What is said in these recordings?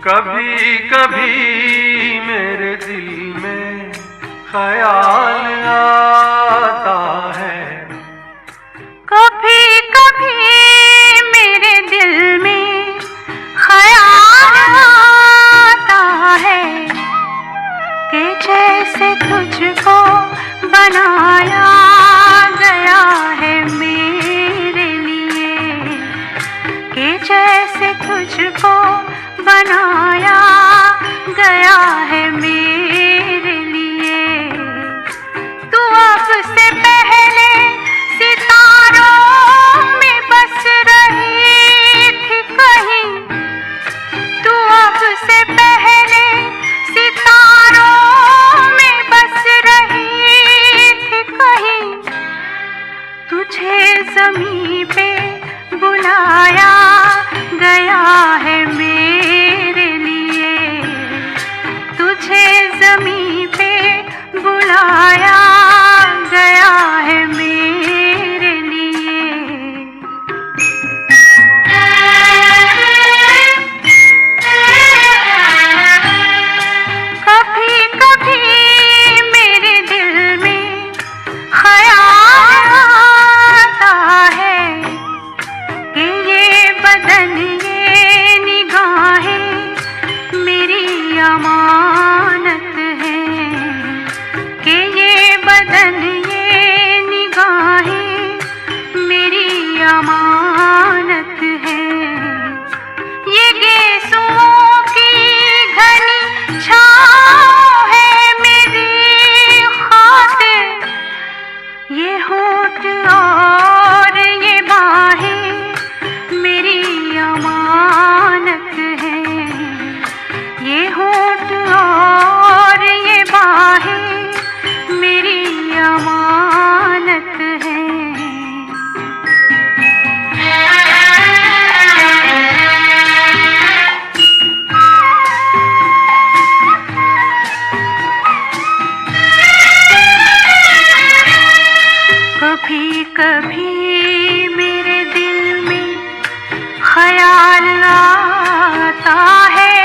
कभी कभी मेरे दिल में ख्याल आता है, कभी कभी मेरे दिल में ख्याल आता है कि जैसे तुझको बनाया गया है मेरे लिए, कि जैसे तुझको बनाया गया है मेरे लिए। तू अब से पहले सितारों में बस रही थी कहीं, तू अब से पहले सितारों में बस रही थी कहीं। तुझे ज़मीं पे बुलाया गया है मेरे लिए, तुझे ज़मीं पे बुलाया गया है मेरे लिए। कभी कभी मेरे दिल में ख्याल आता है कि ये बदन ये निगाहें मेरी अमानत है, कि ये बदन ये निगाहें मेरी अमानत है। ये गेसुओं की घनी छाँव है मेरी खातिर, ये होठ और ये बाहें मेरी अमानत है, ये होठ और ये बाहें मेरी अमानत है। कभी कभी मेरे दिल में ख्याल आता है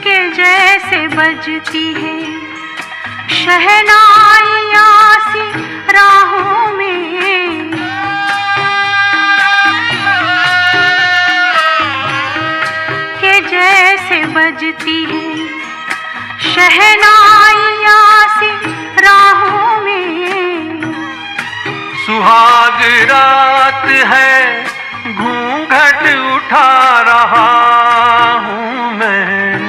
कि जैसे बजती है शहनाइयाँ सी राहों में, कि जैसे बजती है शहनाइयाँ सी राहों में। सुहाग रात है घूंघट उठा रहा हूँ मैं,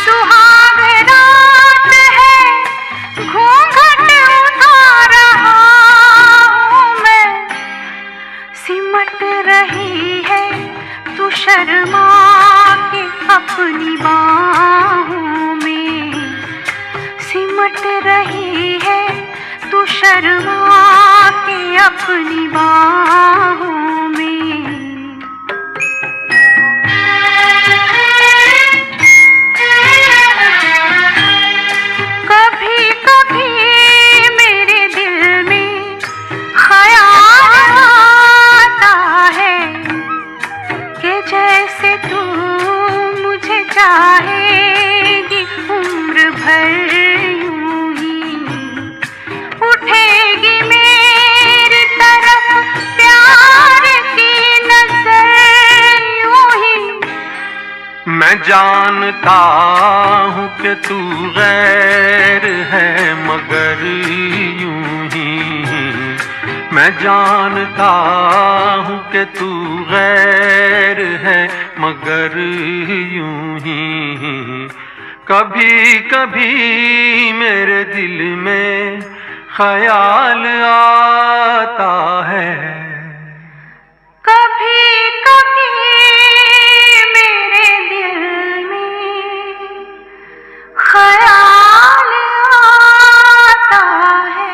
सुहाग रात है घूंघट उठा रहा हूँ मैं। सिमट रही है तू शर्मा के अपनी बाहों में, सिमट रही है तू शर्मा के अपनी बाहों में। कभी कभी मेरे दिल में ख्याल आता है कि जैसे तू मुझे चाहेगी उम्र भर यूं ही, उठेगी मेरी तरफ प्यार की नजर यूं ही। मैं जानता हूँ कि तू गैर है मगर यूं ही, मैं जानता हूँ कि तू गैर है मगर यूं ही। कभी कभी मेरे दिल में ख्याल आता है, कभी कभी मेरे दिल में ख्याल आता है।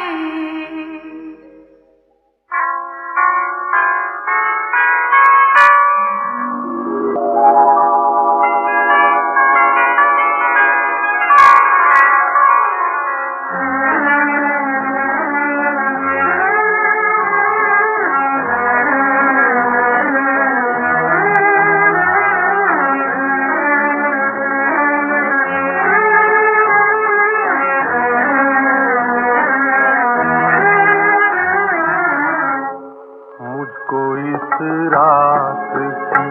रात की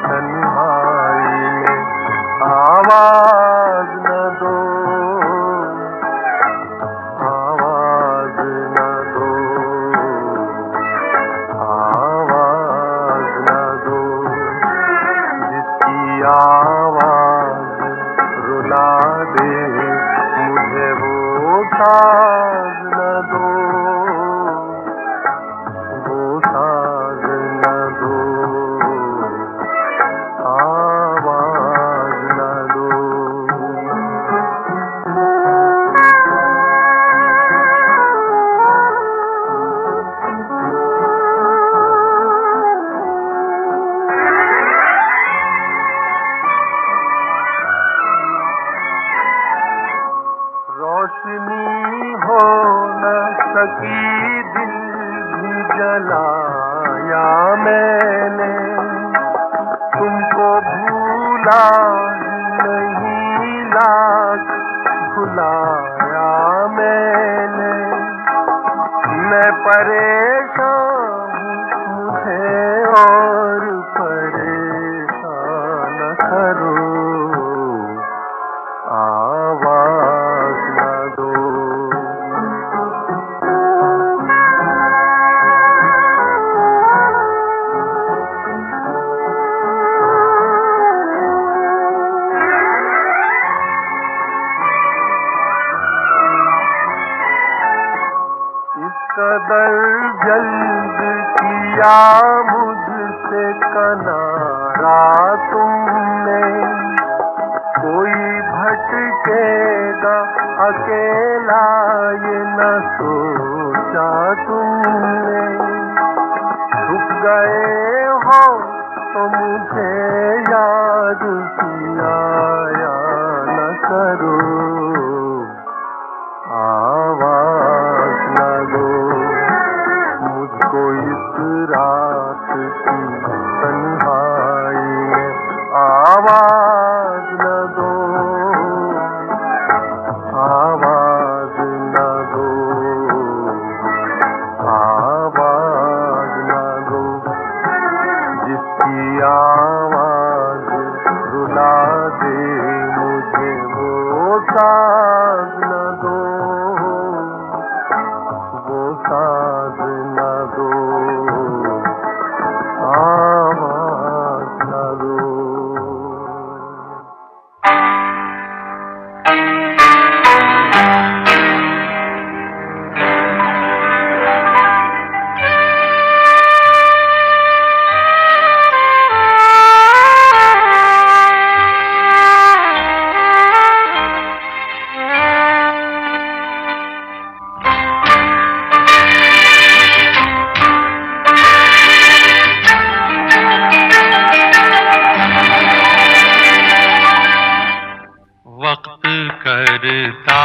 तन्हाई में आवाज न दो, आवाज न दो, आवाज न दो, जिसकी आवाज रुला दे मुझे वो साज न दो, वो साज न दो, आवाज न दो। रोशनी हो न सकी दिल भी जलाया मैंने, तुमको भूला नहीं लाख भुलाया मैंने, मैं परेशान हूँ मुझे और परेशान न करो, आवाज न दो। इस कदर जल्द किया मुझसे किनारा तुमने, कोई भटकेगा अकेला ये न सोचा तुमने, छुप गए हो तो मुझे याद किया या न करो, आवाज न दो, मुझको इस रात की तन्हाई में आवाज न दो, आवाज न दो, आवाज न दो, जिसकी आवाज रुला दे मुझे वो साज न दो, वो साज न दो, आवाज न दो। वक्त करता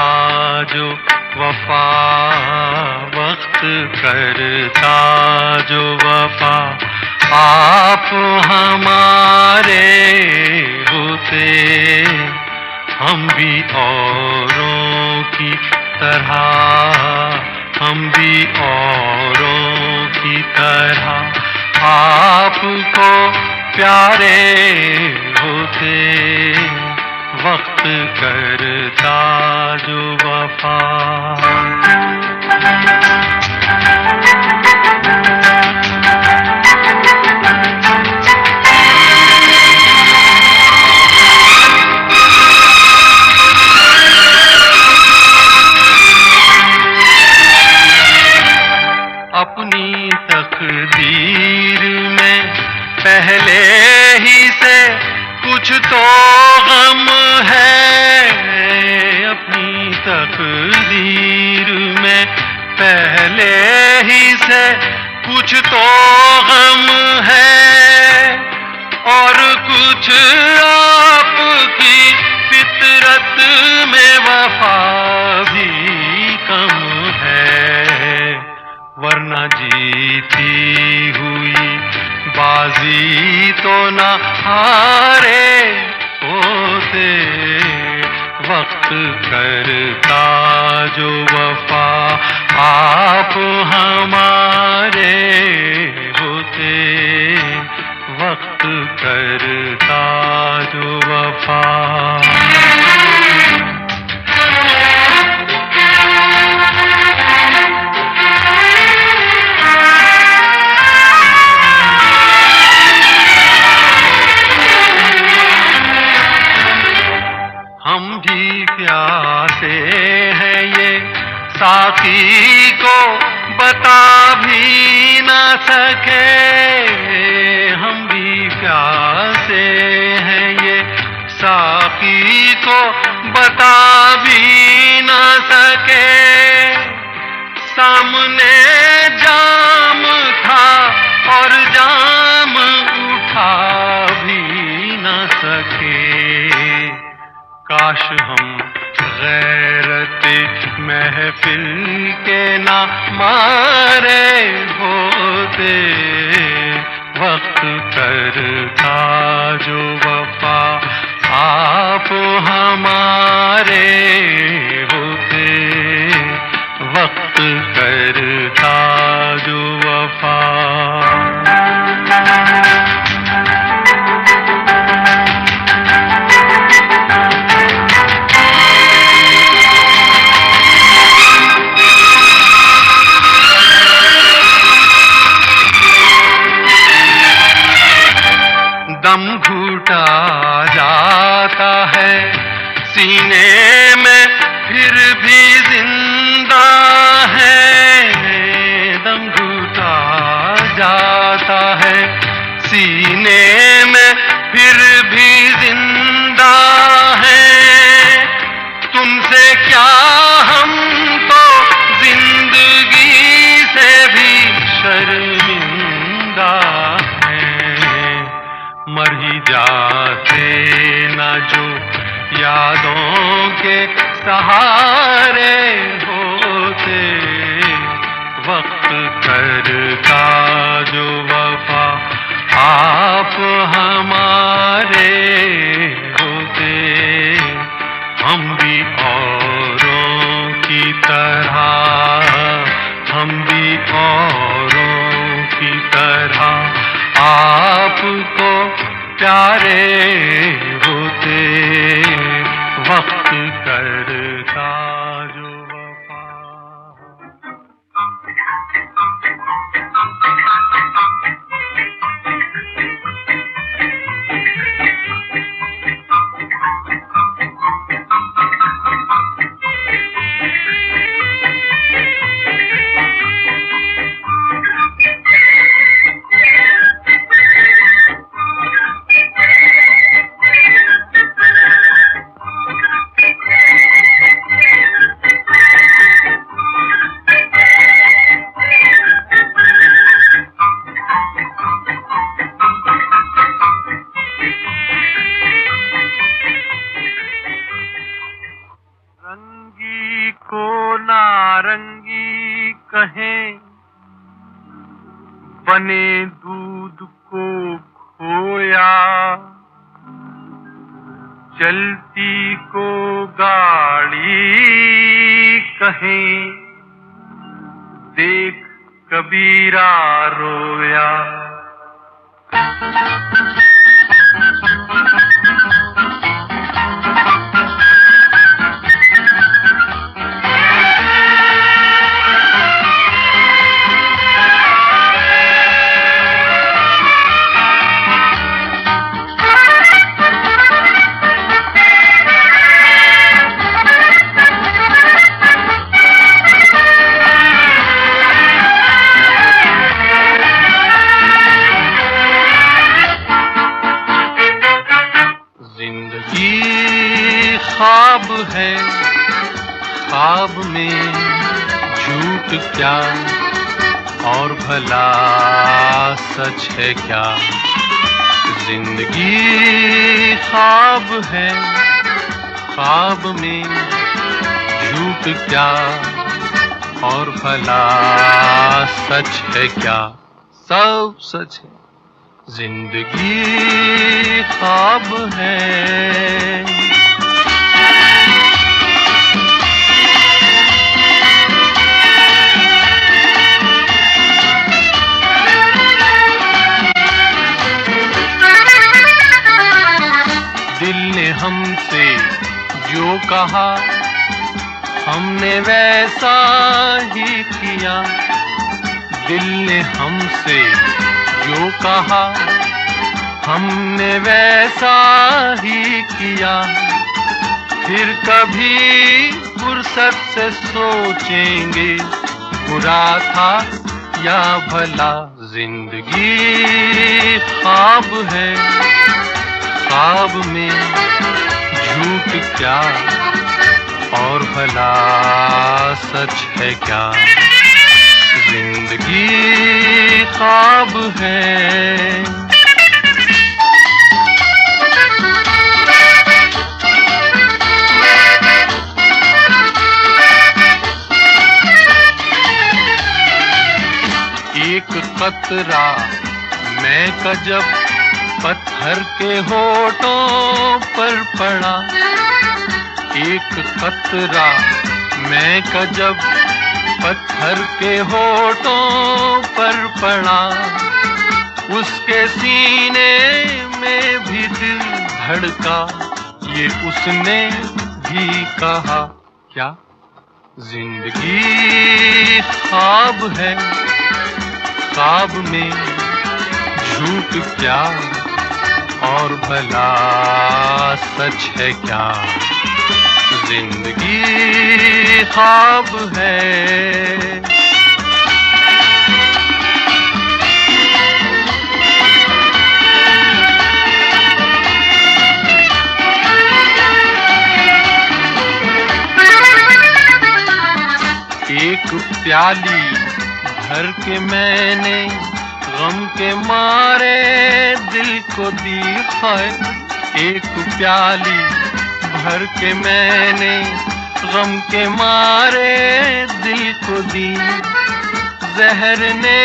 जो वफा, वक्त करता जो वफा, आप हमारे होते, हम भी औरों की तरह, हम भी औरों की तरह आपको प्यारे होते, वक्त करता जो वफा। अपनी तकदीर में पहले ही से कुछ तो गम है, अपनी तकदीर में पहले ही से कुछ तो गम है, और कुछ आपकी फितरत में वफा भी कम है, वरना जीती हुई बाजी तो न हारे होते, वक्त करता जो वफा आप हमारे होते। साकी को बता भी न सके, हम भी प्यासे हैं ये साकी को बता भी न सके। सामने जाम था और जाम उठा भी न सके। काश हम गैरते महफिल के ना मारे होते, वक्त करता जो वफा आप हमारे होते, वक्त करता जो वफा। दम घुटा जाता है सीने में फिर भी जिंदा है, दम घुटा जाता है सीने में फिर भी जिंदा है। तुमसे क्या हम तो जिंदगी से भी शर्मिंदा हैं, मर ही जाते ना जो यादों के सहारे होते, वक्त करता जो वफा आप हमारे होते, हम भी औरों की तरह, हम भी औरों की तरह आपको प्यारे होते, वक्त करता जो वफा। रंगी को नारंगी कहें, बने दूध को खोया, चलती को गाड़ी कहें, देख कबीरा रोया। ख्वाब है, ख्वाब में झूठ क्या और भला सच है क्या। जिंदगी ख्वाब है, ख्वाब में झूठ क्या और भला सच है क्या। सब सच है, जिंदगी ख्वाब है। दिल ने हमसे जो कहा हमने वैसा ही किया। दिल ने हमसे जो कहा हमने वैसा ही किया। फिर कभी फुर्सत फुर्सत से सोचेंगे बुरा था या भला। जिंदगी ख्वाब है, ख्वाब में झूठ क्या और भला सच है क्या। जिंदगी ख्वाब है। एक कतरा मैं का जब पत्थर के होठों पर पड़ा। एक कतरा मैं का जब पत्थर के होठों पर पड़ा। उसके सीने में भी दिल धड़का, ये उसने भी कहा क्या। जिंदगी ख्वाब है, ख्वाब में झूठ क्या और भला सच है क्या। जिंदगी ख्वाब है। एक प्याली भर के मैंने गम के मारे दिल को दी है। एक प्याली भर के मैंने गम के मारे दिल को दी। जहर ने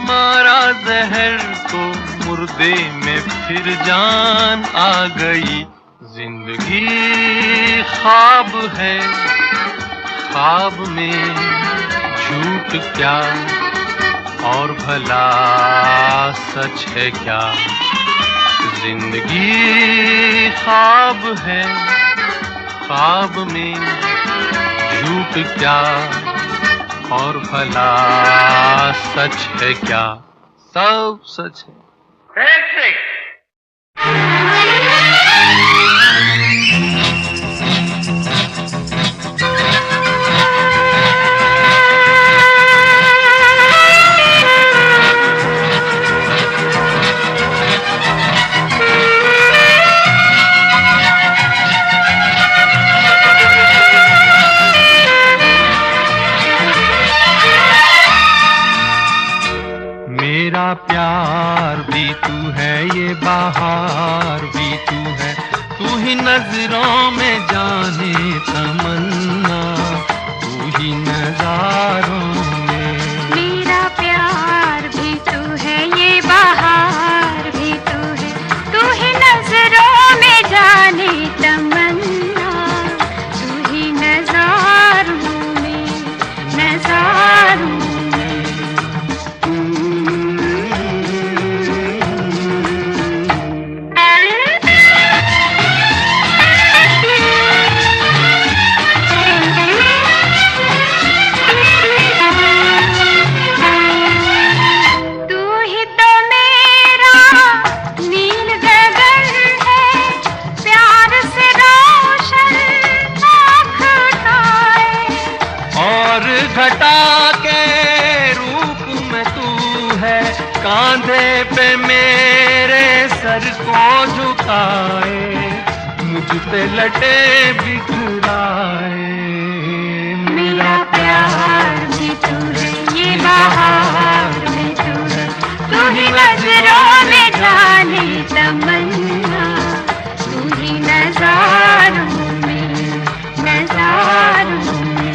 मारा जहर को, मुर्दे में फिर जान आ गई। जिंदगी ख्वाब है, ख्वाब में झूठ क्या और भला सच है क्या। जिंदगी ख्वाब है, ख्वाब में झूठ क्या और भला सच है क्या। सब सच है। मेरा प्यार भी तू है, ये बहार भी तू है। तू ही नजरों में जाने तमन्ना, तू ही नजारों में। मेरा प्यार भी तू है, ये बहार भी तू है। तू ही नजरों में जाने तमन्ना, तू ही नजारों में, नजारों में। घटा के रूप में तू है, कांधे पे मेरे सर को झुकाए, मुझ पे लटे बिखराए। मेरा प्यार भी तू है, ये बहार भी तू है। तू ही नजरों में जाने तमन्ना, तू ही नजारों में, नजारों में।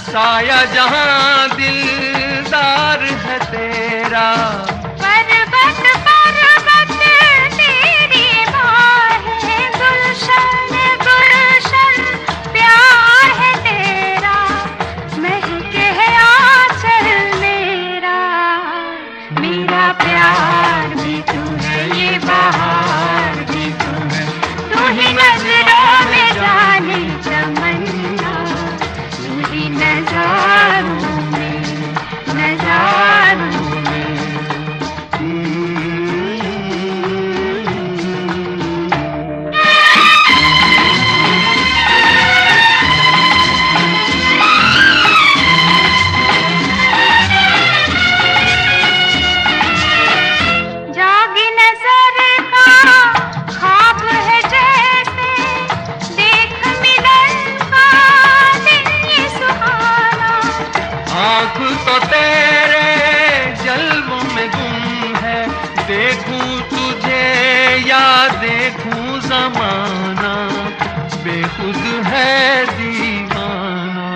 साया जहां दिलदार है तेरा। पर्वत पर्वत तेरी बाह है, गुलशन गुलशन प्यार है तेरा। महके है आंचल देखूं तुझे या देखूं जमाना, बेखुद है दीवाना।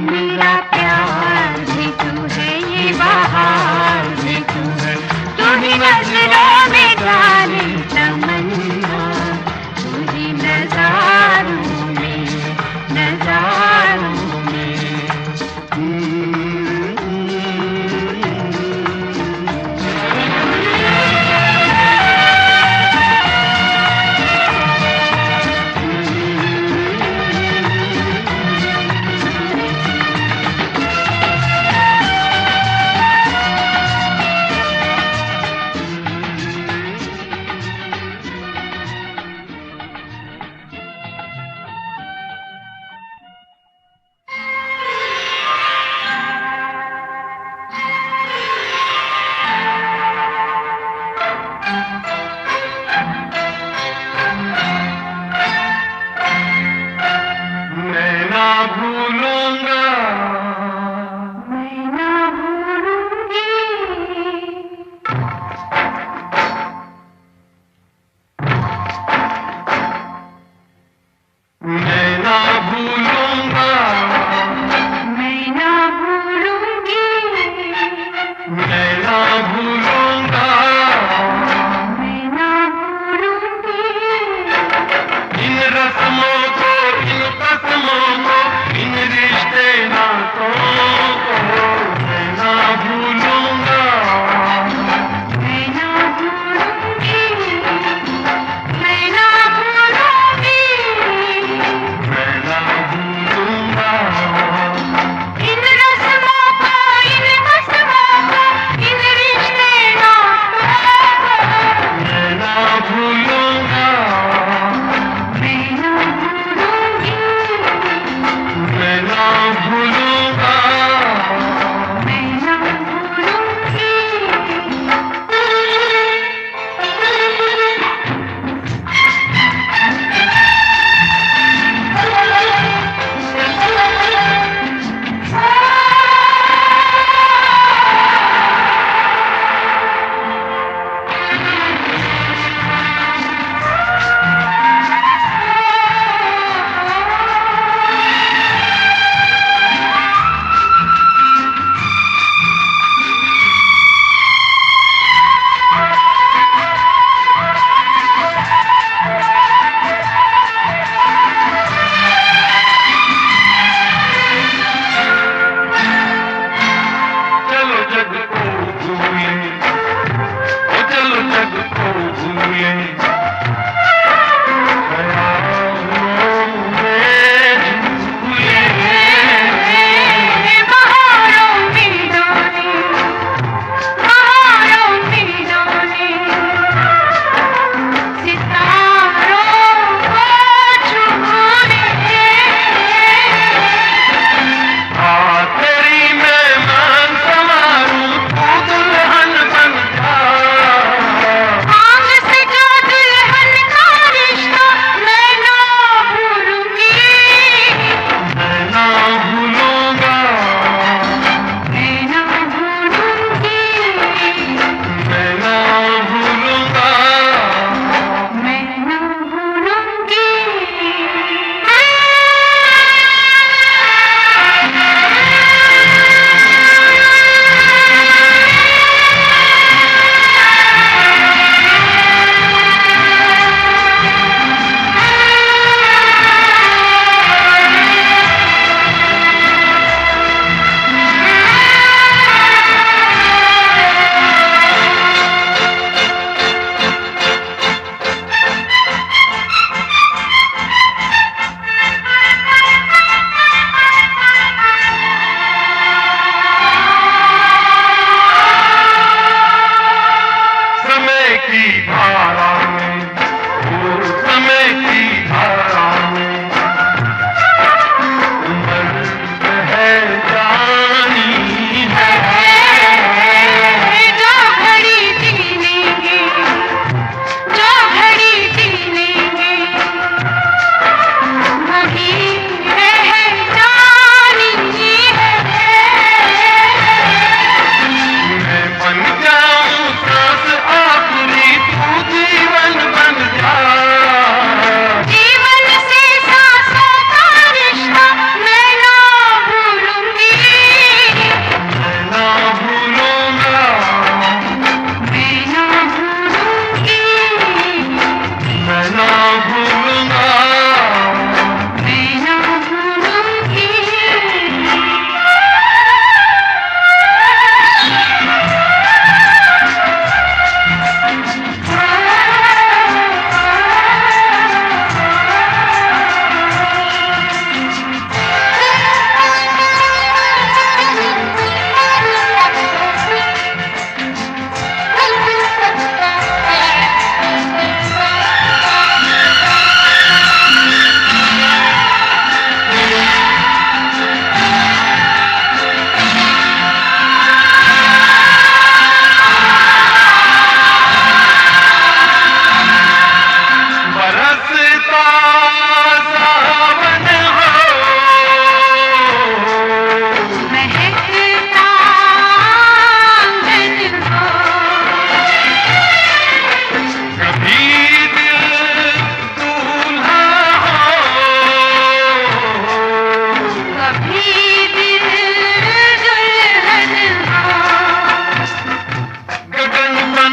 मेरा प्यार भी तू है, ये बहार भी तू है, तू ही नजरों में डाली तमन्ना, तू ही नजारों में, नजारों में।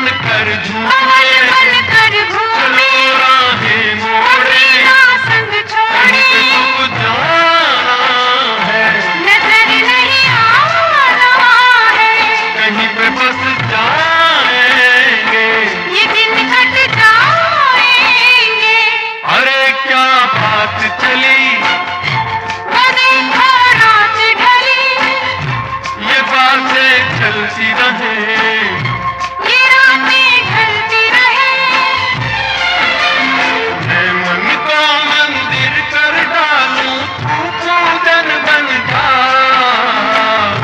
बनकर झूमे, बनकर घूमे, राहें मोड़े, संग छोड़े, तू जाना है, नजर नहीं आ रहा है, कहीं पे बस जाएंगे, ये दिन कट जाएंगे। अरे क्या बात चली, देखो रात ढली, ये बातें चलती रहे, ये रातें ढलती रहे, मैं मन को मंदिर कर डालूं, तू पूजन बन जा,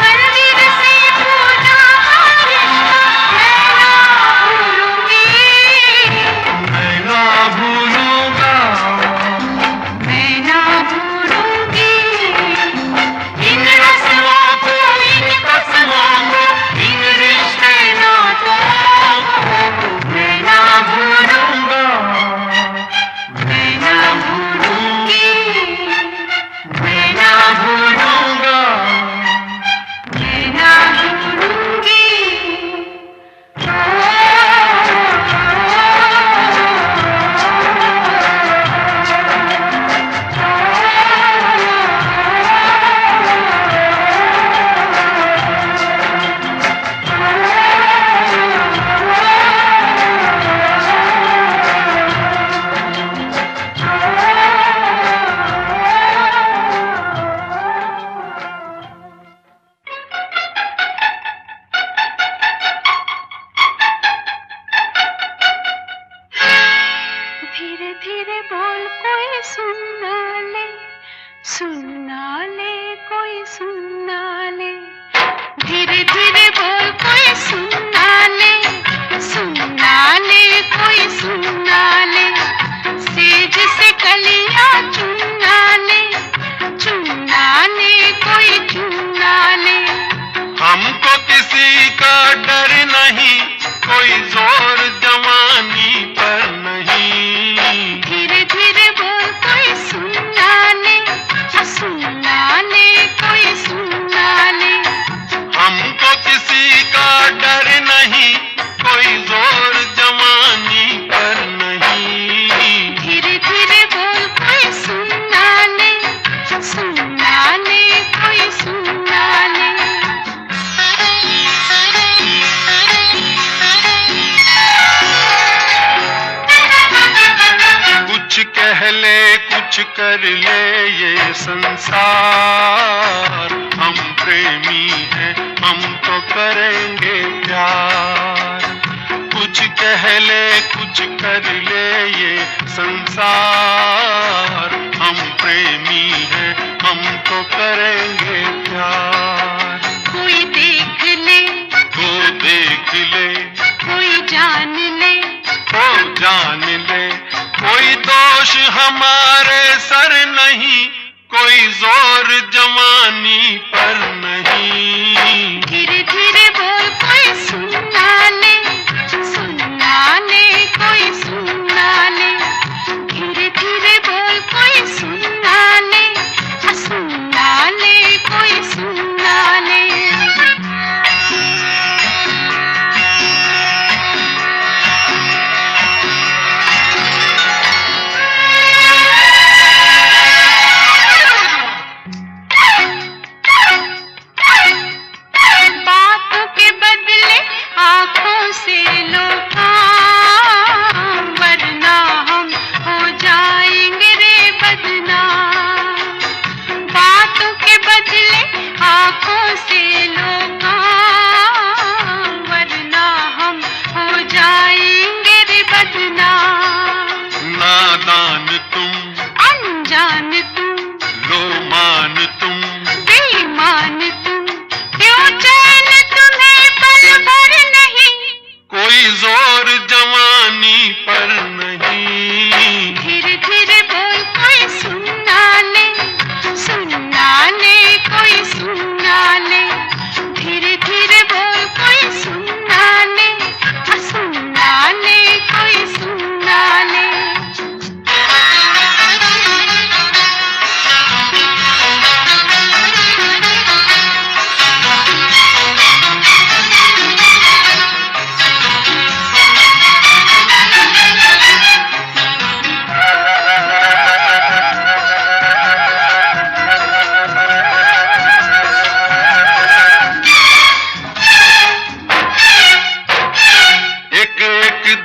मंदिर से पूजा का रिश्ता मैं ना भूलूंगी, मैं ना भूलूंगा। इन रस्मों को, इन कसमों को, इन रिश्ते नातों को मैं ना भूलूंगा, मैं ना भूलूंगी, मैं ना भूलूंगा, मैं ना भूलूंगी। धीरे धीरे बोल कोई सुनना ले, सुनना ले कोई सुनना ले, धीरे धीरे बोल कोई सुनना ले, सुनना ले कोई सुनना ले, सेज से कलियां चुनना ले, चुनना ले कोई चुनना ले। हमको किसी का डर नहीं, कोई जोर जवानी पर नहीं, धीरे धीरे बोल कोई सुनना ले, सुनना ले कोई सुनना ले, हमको किसी का डर नहीं, कोई जोर जवानी पर नहीं, धीरे धीरे बोल कोई सुनना ले, सुनना ले कोई सुनना ले। कुछ कह ले कुछ कर ले ये संसार, हम प्रेमी हैं हम तो करेंगे प्यार, कुछ कह ले कुछ कर ले ये संसार, हम प्रेमी हैं हम तो करेंगे प्यार, कोई देख ले, तो देख ले, कोई जान ले, तो जान ले, कोई दोष हमारे सर नहीं, कोई जोर जवानी पर नहीं, धीरे धीरे बोल कोई सुनना ले, सुनना ले कोई सुनना ले, धीरे धीरे बोल कोई सुनना ले, सुनना ले कोई सुनना ले। बातों के बदले आंखों से लो काम, वरना हम हो जाएंगे रे बदनाम, बातों के बदले आंखों से लो काम, वरना हम हो जाएंगे रे बदनाम। नादान तुम, अनजान तुम, लो मान तुम, बेईमान तुम, क्यों चैन तुम्हें पल भर नहीं, कोई जोर जवानी पर नहीं, धीरे धीरे बोल कोई सुनना ले, सुनना ले कोई सुनना ले, धीरे धीरे बोल कोई सुनना ले, सुनना ले कोई सुनना ले।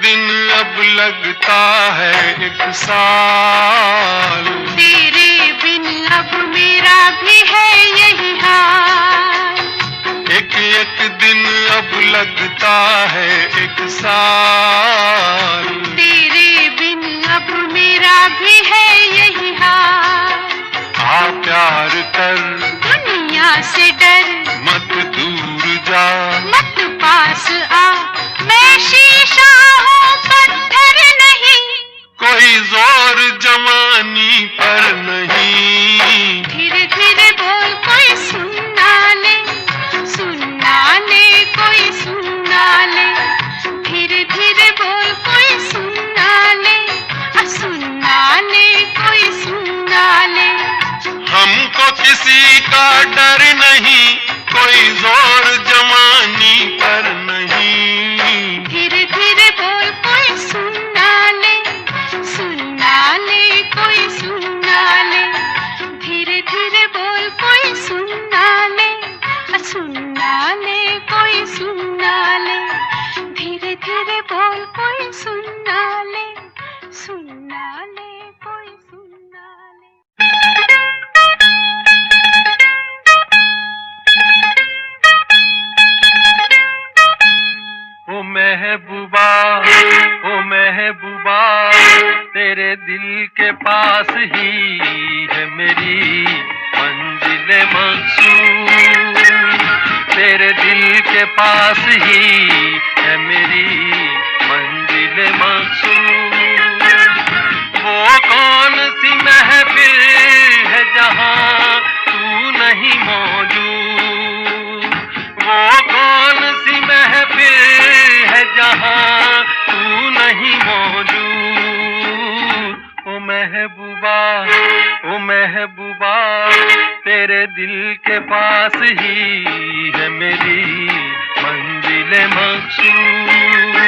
दिन अब लगता है एक साल। तेरे बिन अब मेरा भी है यही हाल। एक एक दिन अब लगता है एक साल। तेरे बिन अब मेरा भी है यही हाल। आ प्यार कर, दुनिया से डर, मत दूर जा, मत पास आ, मैं शीशा हूँ पत्थर नहीं। कोई जोर जवानी पर नहीं। धीरे धीरे बोल कोई सुनना ले, सुनना ले कोई सुनना ले। धीरे धीरे बोल कोई सुनना ले, सुनना ले कोई सुनना ले। हमको किसी का डर नहीं, कोई जोर जवानी पर नहीं। धीरे धीरे बोल कोई सुनना ले, सुनना ले कोई सुनना ले। धीरे धीरे बोल कोई सुनना ले, सुनना ले कोई सुनना ले। धीरे धीरे बोल कोई सुनना ले, सुनना ले कोई सुनना ले। ओ महबूबा, ओ महबूबा, तेरे दिल के पास ही है मेरी मंजिल मकसूद। तेरे दिल के पास ही है मेरी मंजिल मकसूद। वो कौन सी महफिल है जहाँ तू नहीं मौजूद। वो कौन सी महफिल है जहाँ तू नहीं मौजूद। ओ महबूबा, ओ महबूबा, तेरे दिल के पास ही है मेरी मंजिल मकसूद।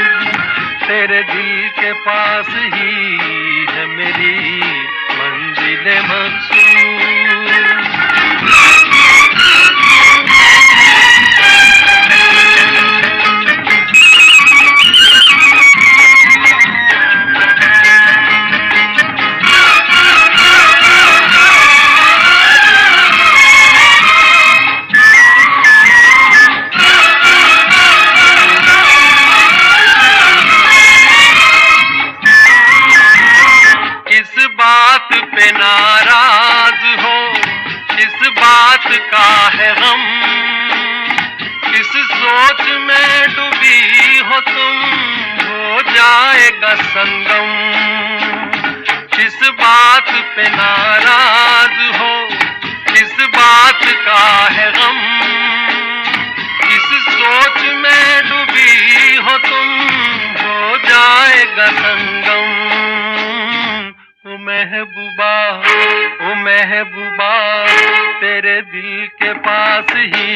तेरे दिल के पास ही है मेरी मंजिल मकसूद। बात पे नाराज हो, किस बात का है गम। किस सोच में डूबी हो तुम, हो जाएगा संगम। किस बात पे नाराज हो, किस बात का है गम। किस सोच में डूबी हो तुम, हो जाएगा संगम। ओ महबूबा, ओ महबूबा, तेरे दिल के पास ही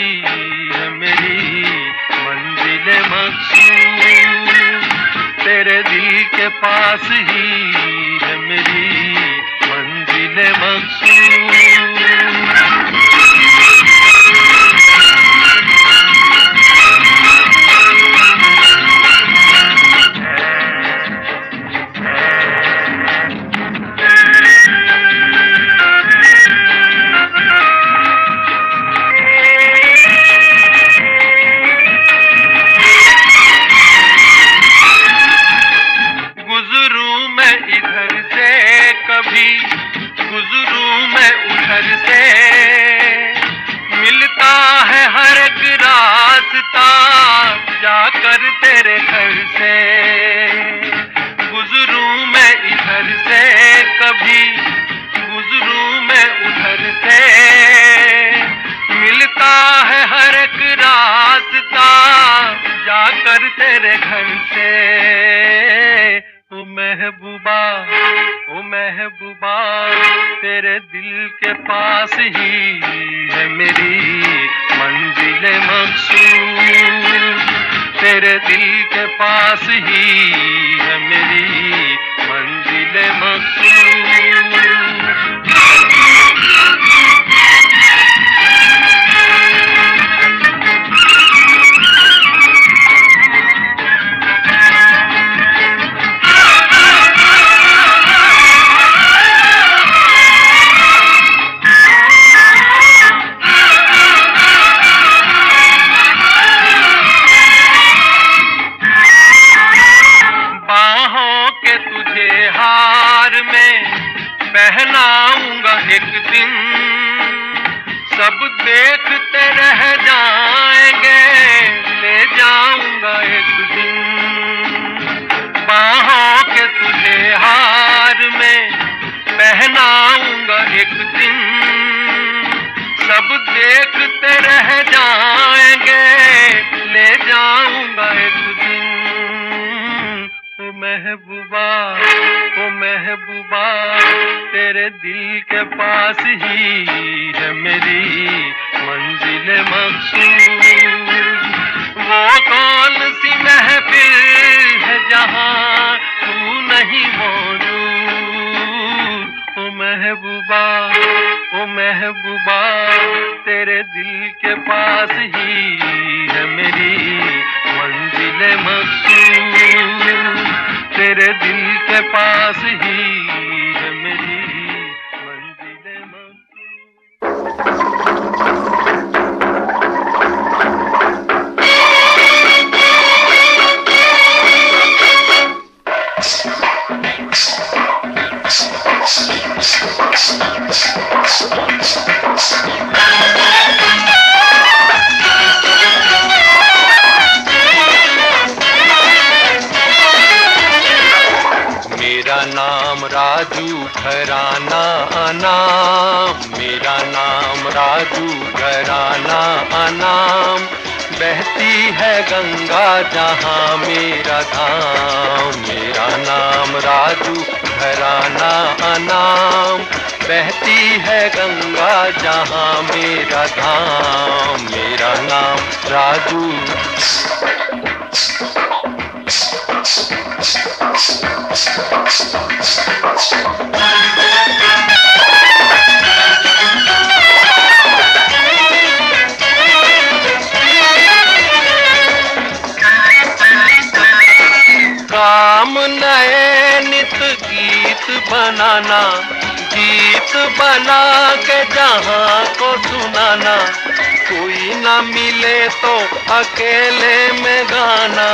है मेरी मंजिल मकसूद। तेरे दिल के पास ही है मेरी मंजिल मकसूद। गुजरूं मैं उधर से, मिलता है हर एक रास्ता जाकर तेरे घर से। गुजरूं मैं इधर से कभी, गुजरूं मैं उधर से, मिलता है हर एक रास्ता जाकर तेरे घर से। ओ महबूबा, ओ महबूबा, तेरे दिल के पास ही है मेरी मंजिल मकसूद। तेरे दिल के पास ही है मेरी मंजिल मकसूद। के तुझे हार में पहनाऊंगा एक दिन, सब देखते रह जाएंगे, ले जाऊंगा एक दिन। बाहों के तुझे हार में पहनाऊंगा एक दिन, सब देखते रह जाएंगे, ले जाऊंगा एक दिन। ओ महबूबा, ओ महबूबा, तेरे दिल के पास ही है मेरी मंजिल मकसूद। वो कौन सी महफिल है जहां तू नहीं मौजूद। ओ महबूबा, ओ महबूबा, तेरे दिल के पास ही है मेरी मंजिल मकसूद। तेरे दिल के पास ही है मेरी मंजिल मकसूद। मेरा नाम राजू घराना अनाम, मेरा नाम राजू घराना अनाम। बहती है गंगा जहाँ मेरा धाम, मेरा नाम राजू घराना अनाम। बहती है गंगा जहाँ मेरा धाम, मेरा नाम राजू। काम नए नित गीत बनाना, गीत बना के जहाँ को सुनाना। कोई ना मिले तो अकेले में गाना,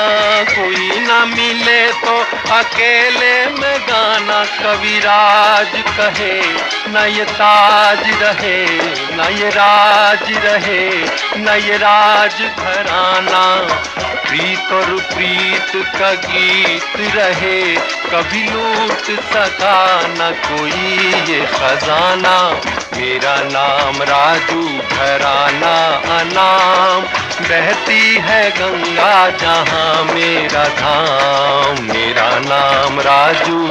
कोई ना मिले तो अकेले में गाना। कविराज कहे न ये ताज रहे, न ये राज रहे, न ये राज घराना। प्रीत और प्रीत का गीत रहे, कभी लूट सका न कोई ये खजाना। मेरा नाम राजू घराना अनाम। बहती है गंगा जहाँ मेरा धाम, मेरा नाम राजू।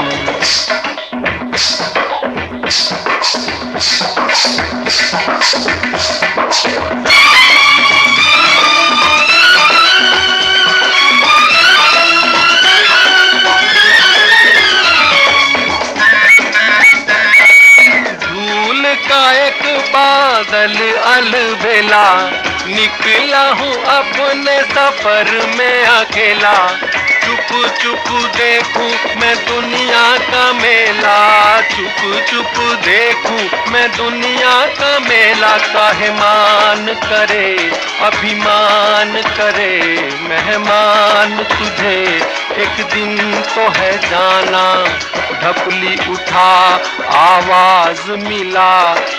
का एक बादल अलबेला, निकला हूँ अपने सफर में अकेला। चुप चुप देखूं मैं दुनिया का मेला, चुप चुप देखूं मैं दुनिया का मेला। काहे मान करे अभिमान करे मेहमान तुझे, एक दिन तो है जाना। ढपली उठा आवाज मिला,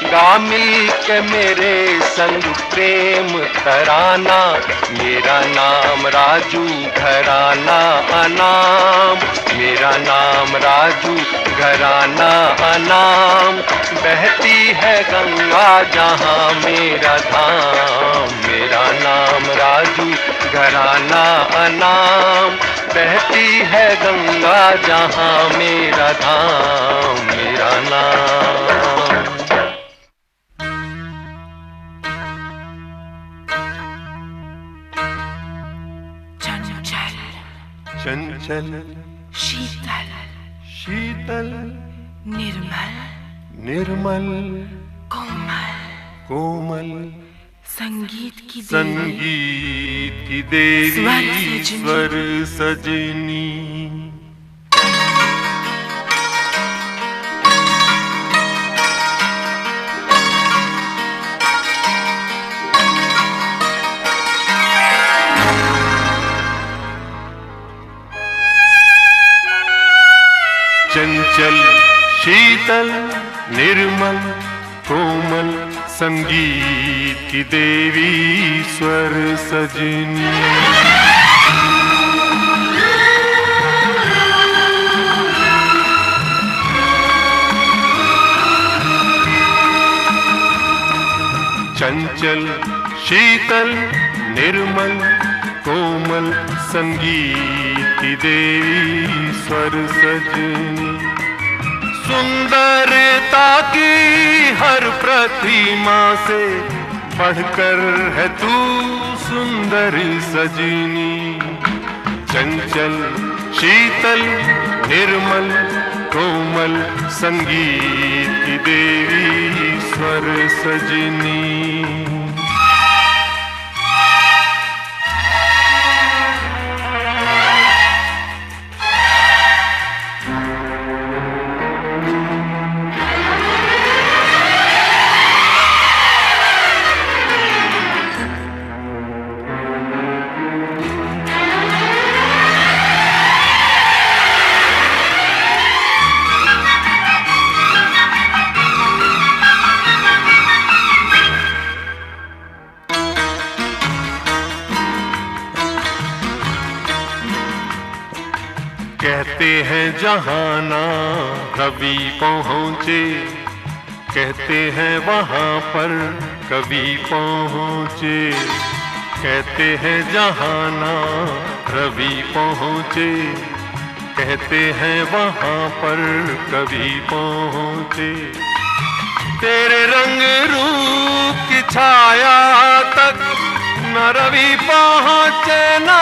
गा मिल के मेरे संग प्रेम तराना। मेरा नाम राजू घराना अनाम, मेरा नाम राजू घराना अनाम। बहती है गंगा जहाँ मेरा धाम, मेरा नाम राजू घराना अनाम। बहती है गंगा जहाँ मेरा धाम, मेरा नाम। चंचल शीतल शीतल निर्मल निर्मल कोमल कोमल संगीत की संगीत की देवी स्वर सजनी। चंचल शीतल निर्मल कोमल संगीत की देवी स्वर सजनी। चंचल शीतल निर्मल कोमल संगीत की देवी स्वर सजनी। सुंदरता की हर प्रतिमा से बढ़कर है तू सुंदर सजनी। चंचल शीतल निर्मल कोमल संगीत की देवी स्वर सजनी। कहते हैं जहाँ ना कभी पहुँचे, कहते हैं वहाँ पर कभी पहुँचे। कहते हैं जहाँ ना कभी पहुँचे, कहते हैं वहाँ पर कभी पहुँचे। तेरे रंग रूप की छाया तक न रवि पहुँचे न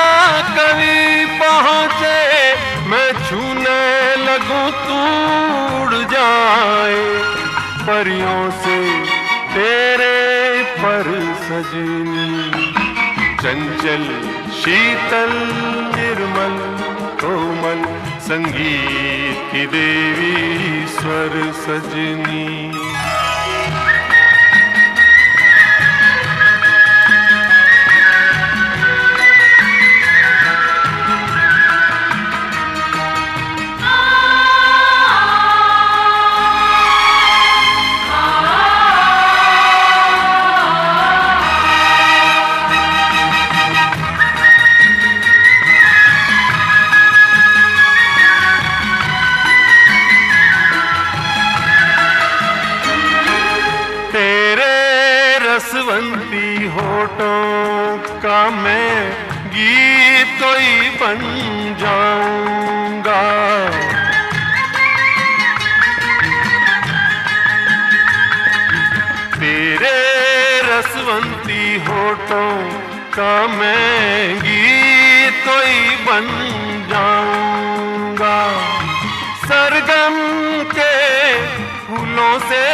कभी पहुँचे। मैं छूने लगूं तू उड़ जाए परियों से तेरे पर सजनी। चंचल शीतल निर्मल कोमल संगीत की देवी स्वर सजनी। रसवंती होठों का मैं गीत कोई बन जाऊंगा। तेरे रसवंती होठों का मैं गीत कोई बन जाऊंगा। सरगम के फूलों से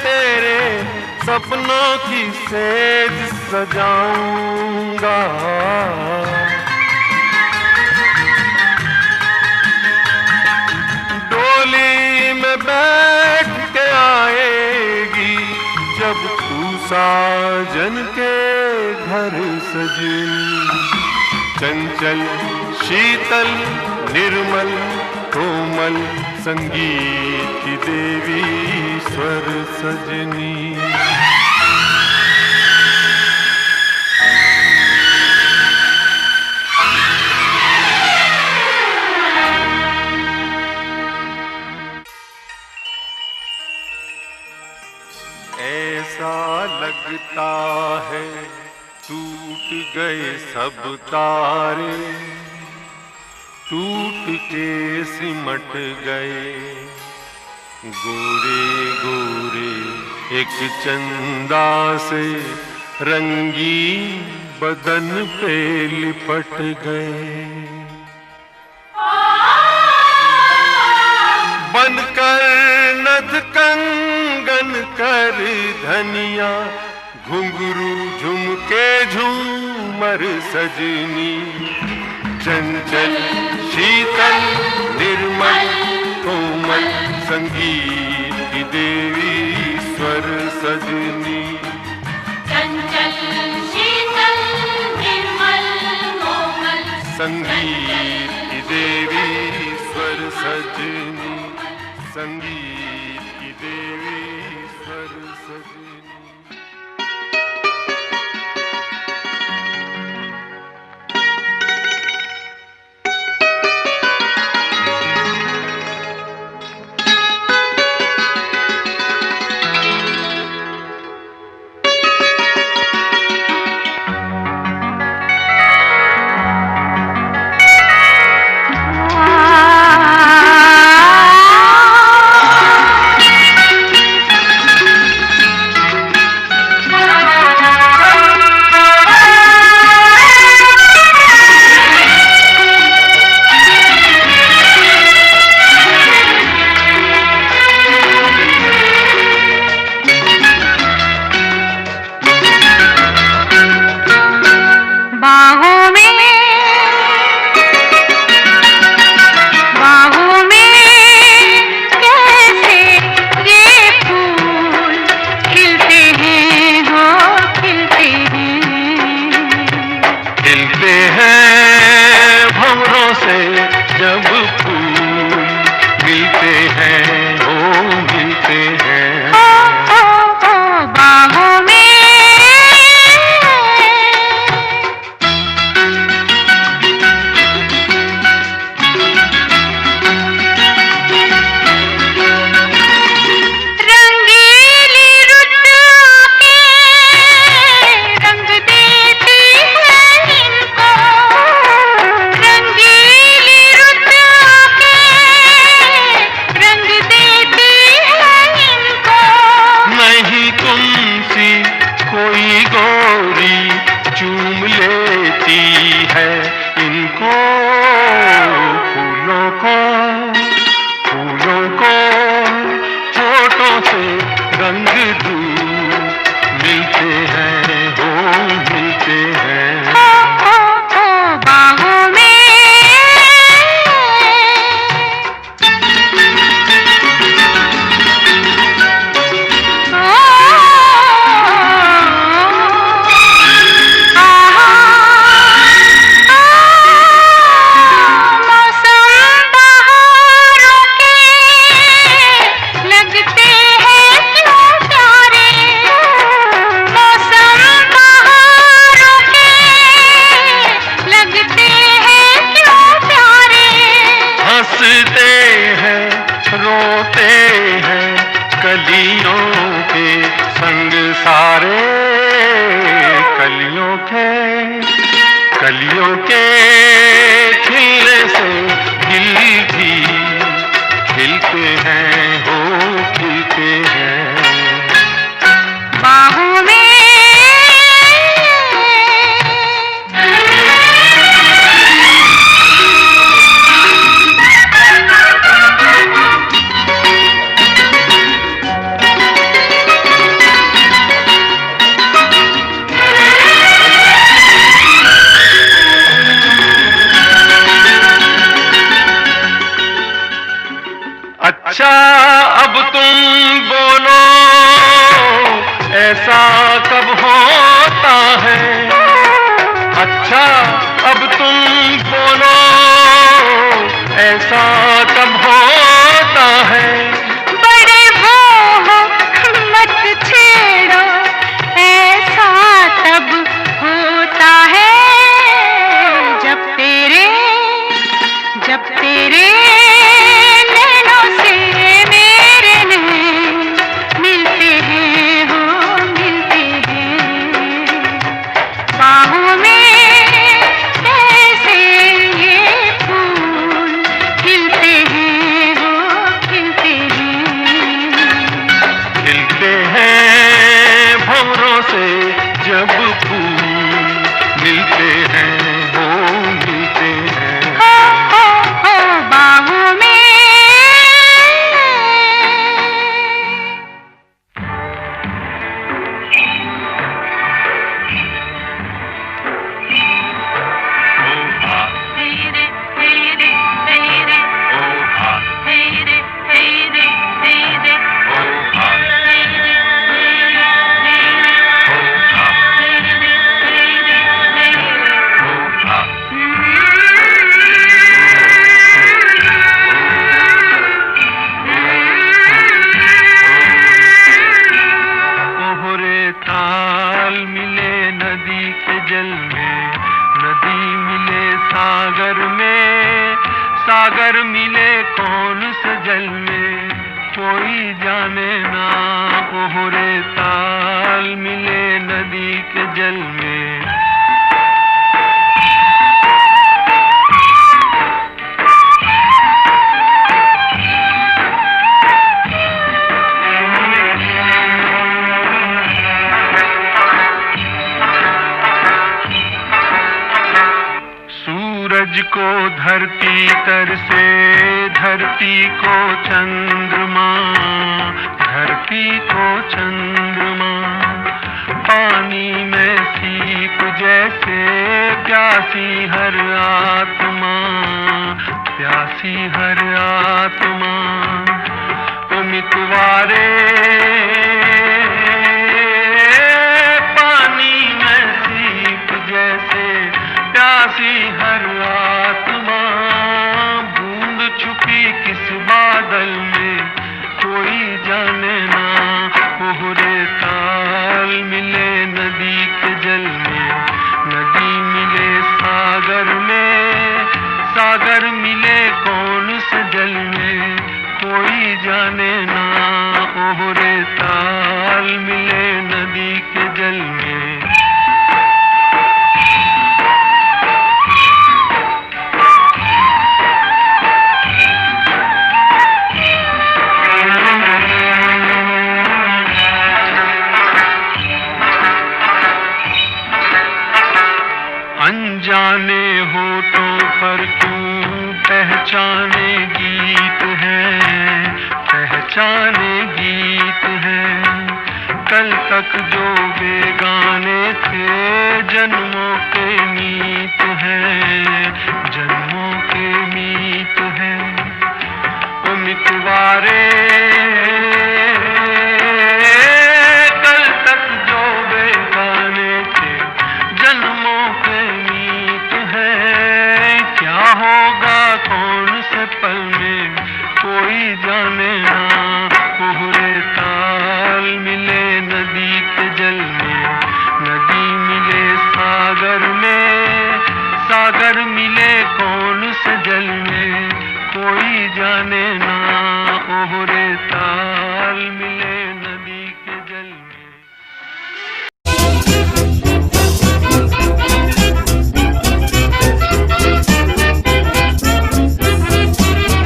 तेरे सपनों की सेज सजाऊंगा। डोली में बैठ के आएगी जब तू साजन के घर सजनी। चंचल शीतल निर्मल कोमल संगीत की देवी स्वर सजनी। ऐसा लगता है टूट गए सब तारे, टूट के सिमट गए गोरे गोरे एक चंदा से रंगी बदन पे लिपट गए। बनकर नथ कंगन कर धनिया घुंघरू झुमके झूमर सजनी। चंचल शीतल निर्मल कोमल संगीत की देवी स्वर सजनी। चंचल शीतल निर्मल कोमल संगीत की देवी स्वर सजनी, संगीत की देवी स्वर सजनी। जब फूल मिलते हैं, वो मिलते हैं बाहों में। रंगीली रुत के रंग देती है इनको, रंगीली रुत के रंग देती है इनको। नहीं तुमसी कोई गोरी चूम लेती है इनको। फूलों को होठों से रंग दूर मिलते हैं, वो मिलते हैं बाहों में। रोते हैं कलियों के संग सारे, कलियों के खिलने से दिल भी खिलते हैं, हो खिलते हैं बाहों में। अच्छा अब तुम बोलो, ऐसा कब होता है? अच्छा अब तुम बोलो, ऐसा कब होता है? बड़े वो मत छेड़ो, ऐसा तब होता है जब तेरे कौन से जल में, कोई जाने ना। ओहरे ताल मिले नदी के जल में। सूरज को धरती तर से, धरती को चंद्रमा, धरती को चंद्रमा। पानी में सीप जैसे प्यासी हर आत्मा, प्यासी हर आत्मा। ओ मितवारे पानी में सीप जैसे प्यासी हर आत्मा। बूंद छुपी किस बादल में, कोई जाने ना। ओहरे ताल मिले नदी के जल में, नदी मिले सागर में, सागर मिले कौन से जल में, कोई जाने ना। ओहरे ताल मिले नदी के जल में। अनजाने होठों पर क्यों पहचाने गीत हैं, पहचाने गीत हैं। कल तक जो बेगाने थे, जन्मों के मीत हैं, जन्मों के मीत हैं। ओ मितवारे कल तक जो बेगाने थे, जन्मों के मीत है। क्या होगा कौन से पल में, कोई जाने ना। ओहरे ताल मिले नदी के जल में, नदी मिले सागर में, सागर मिले कौन से जल में, कोई जाने ना। ओहरे